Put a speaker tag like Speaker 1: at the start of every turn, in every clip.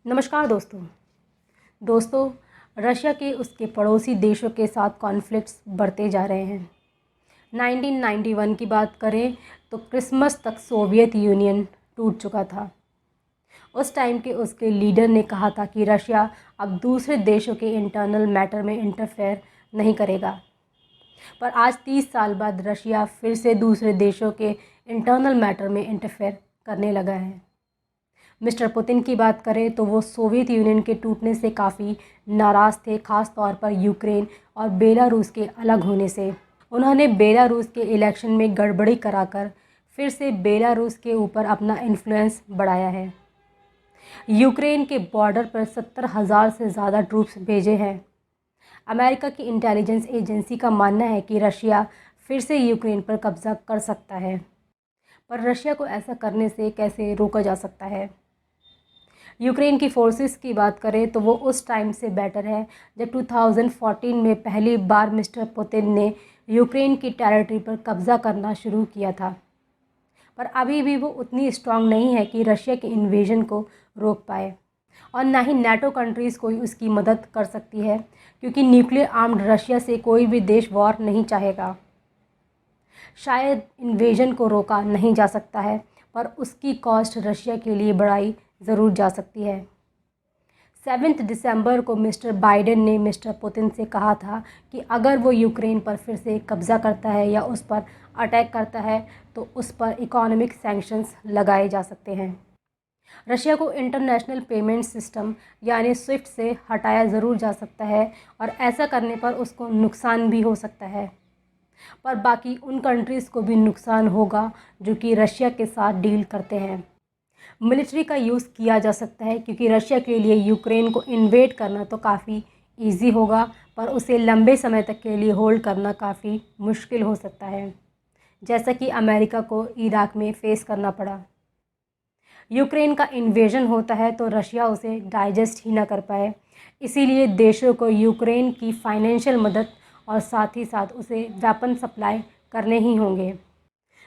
Speaker 1: नमस्कार दोस्तों रशिया के उसके पड़ोसी देशों के साथ कॉन्फ्लिक्ट्स बढ़ते जा रहे हैं। 1991 की बात करें तो क्रिसमस तक सोवियत यूनियन टूट चुका था। उस टाइम के उसके लीडर ने कहा था कि रशिया अब दूसरे देशों के इंटरनल मैटर में इंटरफेयर नहीं करेगा, पर आज 30 साल बाद रशिया फिर से दूसरे देशों के इंटरनल मैटर में इंटरफेयर करने लगा है। मिस्टर पुतिन की बात करें तो वो सोवियत यूनियन के टूटने से काफ़ी नाराज़ थे, ख़ास तौर पर यूक्रेन और बेलारूस के अलग होने से। उन्होंने बेलारूस के इलेक्शन में गड़बड़ी कराकर फिर से बेलारूस के ऊपर अपना इन्फ्लुएंस बढ़ाया है। यूक्रेन के बॉर्डर पर 70,000 से ज़्यादा ट्रूप्स भेजे हैं। अमेरिका की इंटेलिजेंस एजेंसी का मानना है कि रशिया फिर से यूक्रेन पर कब्ज़ा कर सकता है, पर रशिया को ऐसा करने से कैसे रोका जा सकता है। यूक्रेन की फोर्सेस की बात करें तो वो उस टाइम से बेटर है जब 2014 में पहली बार मिस्टर पुतिन ने यूक्रेन की टेरिटरी पर कब्ज़ा करना शुरू किया था, पर अभी भी वो उतनी स्ट्रांग नहीं है कि रशिया के इन्वेजन को रोक पाए, और ना ही नाटो कंट्रीज़ कोई उसकी मदद कर सकती है, क्योंकि न्यूक्लियर आर्म्ड रशिया से कोई भी देश वॉर नहीं चाहेगा। शायद इन्वेजन को रोका नहीं जा सकता है, पर उसकी कॉस्ट रशिया के लिए बढ़ाई ज़रूर जा सकती है। 7 दिसंबर को मिस्टर बाइडेन ने मिस्टर पुतिन से कहा था कि अगर वो यूक्रेन पर फिर से कब्ज़ा करता है या उस पर अटैक करता है तो उस पर इकोनॉमिक सैंक्शंस लगाए जा सकते हैं। रशिया को इंटरनेशनल पेमेंट सिस्टम यानी स्विफ्ट से हटाया ज़रूर जा सकता है, और ऐसा करने पर उसको नुकसान भी हो सकता है, पर बाकी उन कंट्रीज़ को भी नुकसान होगा जो कि रशिया के साथ डील करते हैं। मिलिट्री का यूज़ किया जा सकता है, क्योंकि रशिया के लिए यूक्रेन को इन्वेड करना तो काफ़ी इजी होगा, पर उसे लंबे समय तक के लिए होल्ड करना काफ़ी मुश्किल हो सकता है, जैसा कि अमेरिका को इराक में फेस करना पड़ा। यूक्रेन का इन्वेजन होता है तो रशिया उसे डाइजेस्ट ही ना कर पाए, इसीलिए देशों को यूक्रेन की फाइनेंशियल मदद और साथ ही साथ उसे वेपन सप्लाई करने ही होंगे।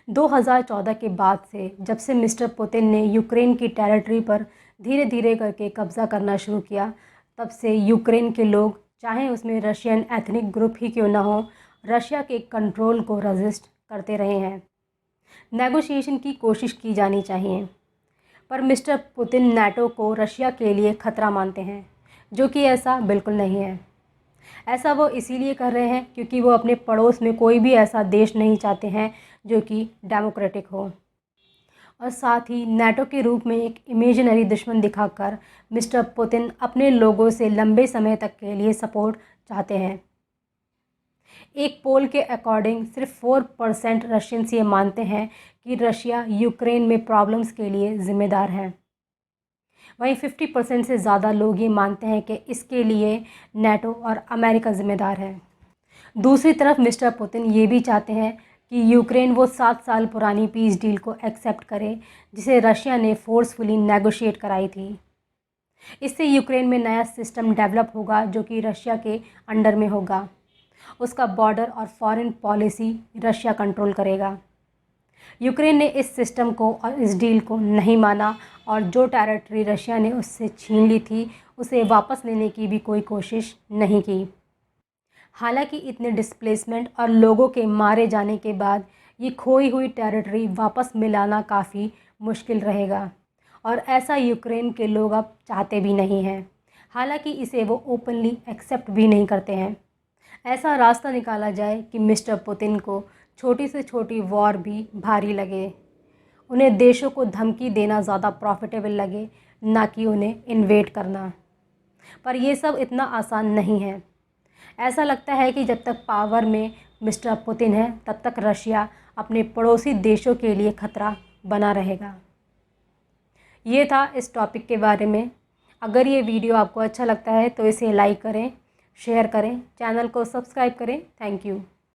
Speaker 1: 2014 के बाद से जब से मिस्टर पुतिन ने यूक्रेन की टेरिटरी पर धीरे धीरे करके कब्ज़ा करना शुरू किया, तब से यूक्रेन के लोग, चाहे उसमें रशियन एथनिक ग्रुप ही क्यों ना हो, रशिया के कंट्रोल को रेजिस्ट करते रहे हैं। नेगोशिएशन की कोशिश की जानी चाहिए, पर मिस्टर पुतिन नाटो को रशिया के लिए ख़तरा मानते हैं, जो कि ऐसा बिल्कुल नहीं है। ऐसा वो इसीलिए कर रहे हैं क्योंकि वो अपने पड़ोस में कोई भी ऐसा देश नहीं चाहते हैं जो कि डेमोक्रेटिक हो, और साथ ही नाटो के रूप में एक इमेजिनरी दुश्मन दिखाकर मिस्टर पुतिन अपने लोगों से लंबे समय तक के लिए सपोर्ट चाहते हैं। एक पोल के अकॉर्डिंग सिर्फ 4% रशियंस ये मानते हैं कि रशिया यूक्रेन में प्रॉब्लम्स के लिए ज़िम्मेदार है। वहीं 50% से ज़्यादा लोग ये मानते हैं कि इसके लिए नाटो और अमेरिका ज़िम्मेदार है। दूसरी तरफ मिस्टर पुतिन ये भी चाहते हैं कि यूक्रेन वो 7 साल पुरानी पीस डील को एक्सेप्ट करे जिसे रशिया ने फोर्सफुली नेगोशिएट कराई थी। इससे यूक्रेन में नया सिस्टम डेवलप होगा जो कि रशिया के अंडर में होगा। उसका बॉर्डर और फॉरेन पॉलिसी रशिया कंट्रोल करेगा। यूक्रेन ने इस सिस्टम को और इस डील को नहीं माना, और जो टेरिटरी रशिया ने उससे छीन ली थी उसे वापस लेने की भी कोई कोशिश नहीं की। हालांकि इतने डिस्प्लेसमेंट और लोगों के मारे जाने के बाद ये खोई हुई टेरिटरी वापस मिलाना काफ़ी मुश्किल रहेगा, और ऐसा यूक्रेन के लोग अब चाहते भी नहीं हैं। हालांकि इसे वो ओपनली एक्सेप्ट भी नहीं करते हैं। ऐसा रास्ता निकाला जाए कि मिस्टर पुतिन को छोटी से छोटी वॉर भी भारी लगे, उन्हें देशों को धमकी देना ज़्यादा प्रॉफिटेबल लगे, ना कि उन्हें इन्वेड करना। पर यह सब इतना आसान नहीं है। ऐसा लगता है कि जब तक पावर में मिस्टर पुतिन है तब तक रशिया अपने पड़ोसी देशों के लिए खतरा बना रहेगा। ये था इस टॉपिक के बारे में। अगर ये वीडियो आपको अच्छा लगता है तो इसे लाइक करें, शेयर करें, चैनल को सब्सक्राइब करें। Thank you.